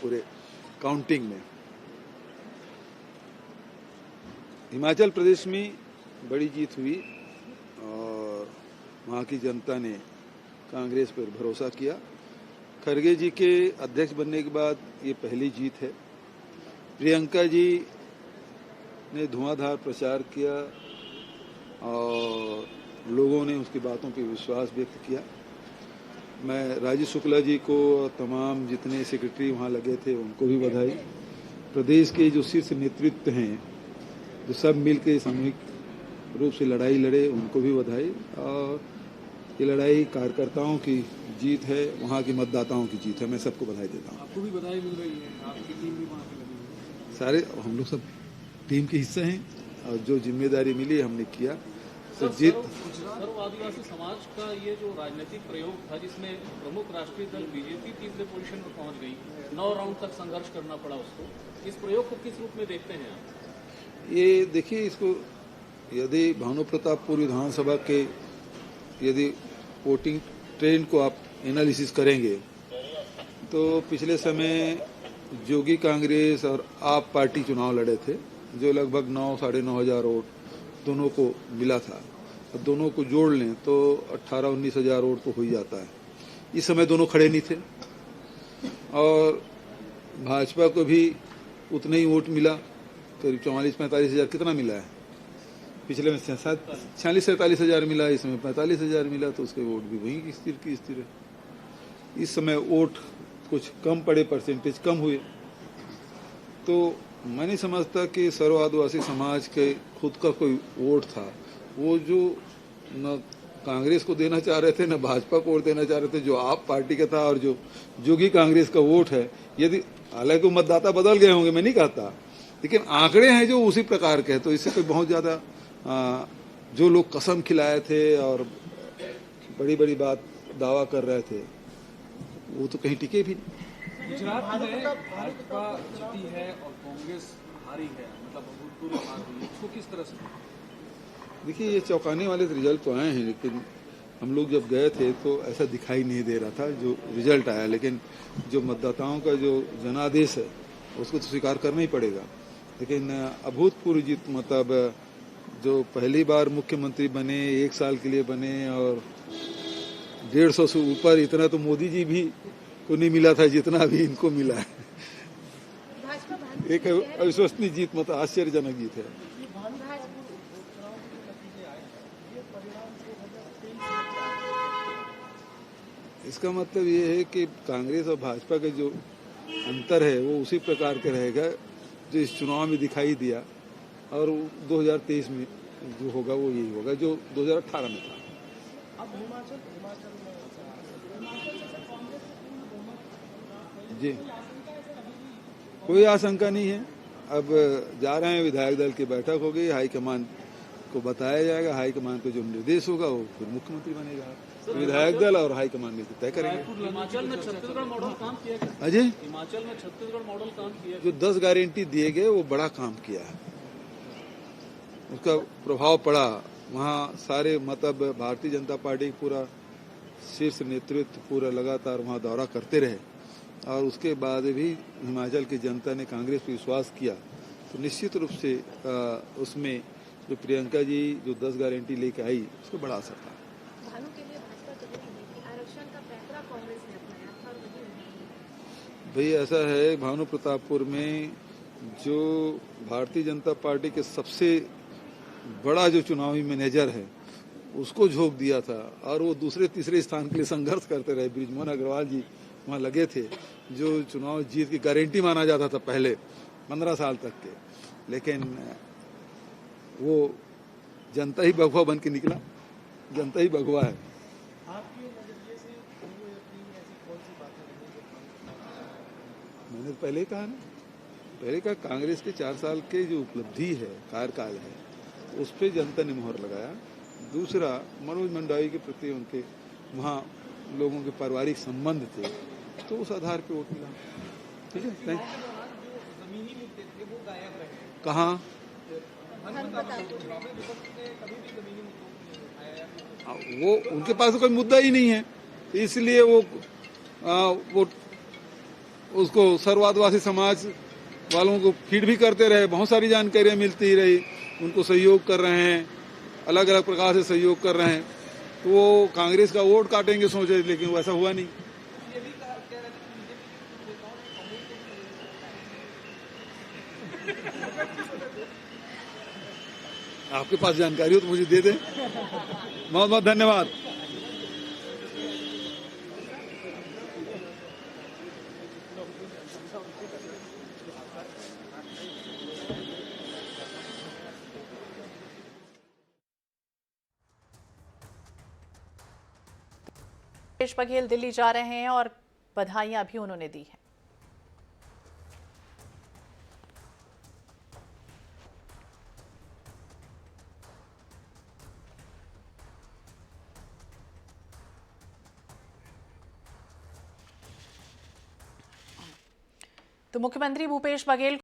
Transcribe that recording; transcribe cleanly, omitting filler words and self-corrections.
पूरे काउंटिंग में। हिमाचल प्रदेश में बड़ी जीत हुई और वहाँ की जनता ने कांग्रेस पर भरोसा किया। खरगे जी के अध्यक्ष बनने के बाद ये पहली जीत है। प्रियंका जी ने धुआंधार प्रचार किया और लोगों ने उसकी बातों पर विश्वास व्यक्त किया। मैं राजीव शुक्ला जी को और तमाम जितने सेक्रेटरी वहाँ लगे थे उनको भी बधाई। प्रदेश के जो शीर्ष नेतृत्व हैं जो सब मिलकर सामूहिक रूप से लड़ाई लड़े उनको भी बधाई। और ये लड़ाई कार्यकर्ताओं की जीत है, वहाँ के मतदाताओं की जीत है। मैं सबको बधाई देता हूँ। आपको भी बधाई मिल रही है, आपकी टीम भी वहाँ पे लगी है। सारे हम लोग सब टीम के हिस्से हैं और जो जिम्मेदारी मिली हमने किया। तो जीत सर्व आदिवासी समाज का ये जो राजनीतिक प्रयोग था जिसमें प्रमुख राष्ट्रीय दल बीजेपी तीसरे पोजीशन पर पहुंच गई, 9 राउंड तक संघर्ष करना पड़ा उसको, इस प्रयोग को किस रूप में देखते हैं आप? ये देखिए, इसको यदि भानु प्रतापपुर विधानसभा के यदि वोटिंग ट्रेंड को आप एनालिसिस करेंगे तो पिछले समय जोगी कांग्रेस और आप पार्टी चुनाव लड़े थे जो लगभग 9 साढ़े 9 हज़ार वोट दोनों को मिला था। और दोनों को जोड़ लें तो 18-19 हज़ार वोट तो हो ही जाता है। इस समय दोनों खड़े नहीं थे और भाजपा को भी उतना ही वोट मिला, करीब 44-45 हज़ार कितना मिला है। पिछले में 46-47 हज़ार मिला, इसमें 45 हज़ार मिला, तो उसके वोट भी वहीं की स्थिर है। इस समय वोट कुछ कम पड़े, परसेंटेज कम हुए। तो मैं नहीं समझता कि सर्व आदिवासी समाज के खुद का कोई वोट था वो जो न कांग्रेस को देना चाह रहे थे न भाजपा को वोट देना चाह रहे थे, जो आप पार्टी का था और जो जोगी कांग्रेस का वोट है। यदि हालांकि मतदाता बदल गए होंगे, मैं नहीं कहता, लेकिन आंकड़े हैं जो उसी प्रकार के हैं। तो इससे कोई बहुत ज्यादा जो लोग कसम खिलाए थे और बड़ी बड़ी बात दावा कर रहे थे वो तो कहीं टिके भी नहीं। गुजरात में भाजपा जीती है और कांग्रेस हारी है, मतलब भूतपूर्व हार हुई है, इसको किस तरह से? देखिए, ये चौंकाने वाले रिजल्ट तो आए हैं, लेकिन हम लोग जब गए थे तो ऐसा दिखाई नहीं दे रहा था जो रिजल्ट आया। लेकिन जो मतदाताओं का जो जनादेश है उसको तो स्वीकार करना ही पड़ेगा। लेकिन अभूतपूर्व जीत, मतलब जो पहली बार मुख्यमंत्री बने, 1 साल के लिए बने और 150 से ऊपर, इतना तो मोदी जी भी को नहीं मिला था जितना अभी इनको मिला है। एक अविश्वसनीय जीत, मतलब आश्चर्यजनक जीत है। इसका मतलब ये है कि कांग्रेस और भाजपा का जो अंतर है वो उसी प्रकार का रहेगा जो इस चुनाव में दिखाई दिया और 2023 में जो होगा वो यही होगा जो 2018 में था। जी, कोई आशंका नहीं है। अब जा रहे हैं, विधायक दल की बैठक होगी, हाईकमान को बताया जाएगा, हाईकमान को जो निर्देश होगा वो फिर मुख्यमंत्री बनेगा। विधायक दल और हाईकमान में तय करेंगे। हिमाचल में छत्तीसगढ़ मॉडल काम किया है। अजय, हिमाचल में छत्तीसगढ़ मॉडल काम किया है। जो 10 गारंटी दिए गए वो बड़ा काम किया है, उसका प्रभाव पड़ा वहाँ। सारे मतलब भारतीय जनता पार्टी पूरा शीर्ष नेतृत्व पूरा लगातार वहाँ दौरा करते रहे और उसके बाद भी हिमाचल की जनता ने कांग्रेस पर विश्वास किया। तो निश्चित रूप से उसमें जो प्रियंका जी जो 10 गारंटी लेके आई उसको बड़ा असर था। भाई ऐसा है, भानु प्रतापपुर में जो भारतीय जनता पार्टी के सबसे बड़ा जो चुनावी मैनेजर है उसको झोंक दिया था और वो दूसरे तीसरे स्थान के लिए संघर्ष करते रहे। बृजमोहन अग्रवाल जी वहाँ लगे थे जो चुनाव जीत की गारंटी माना जाता था पहले 15 साल तक के, लेकिन वो जनता ही भगवा बन के निकला। जनता ही भगवा है। मैंने पहले ही कहा ना, पहले कहा कांग्रेस के 4 साल के जो उपलब्धि है, कार्यकाल है, उस पर जनता ने मोहर लगाया। दूसरा, मनोज मंडावी के प्रति उनके वहाँ लोगों के पारिवारिक संबंध थे, तो उस आधार पे वोट मिला। ठीक है, थैंक यू। कहाँ? वो उनके पास कोई मुद्दा ही नहीं है, इसलिए वो उसको सर्वादिवासी समाज वालों को फीड भी करते रहे, बहुत सारी जानकारियां मिलती रही, उनको सहयोग कर रहे हैं, अलग अलग प्रकार से सहयोग कर रहे हैं। तो वो कांग्रेस का वोट काटेंगे सोचे, लेकिन वैसा हुआ नहीं। आपके पास जानकारी हो तो मुझे दे दें। बहुत बहुत धन्यवाद। भूपेश बघेल दिल्ली जा रहे हैं और बधाइयां भी उन्होंने दी हैं। तो मुख्यमंत्री भूपेश बघेल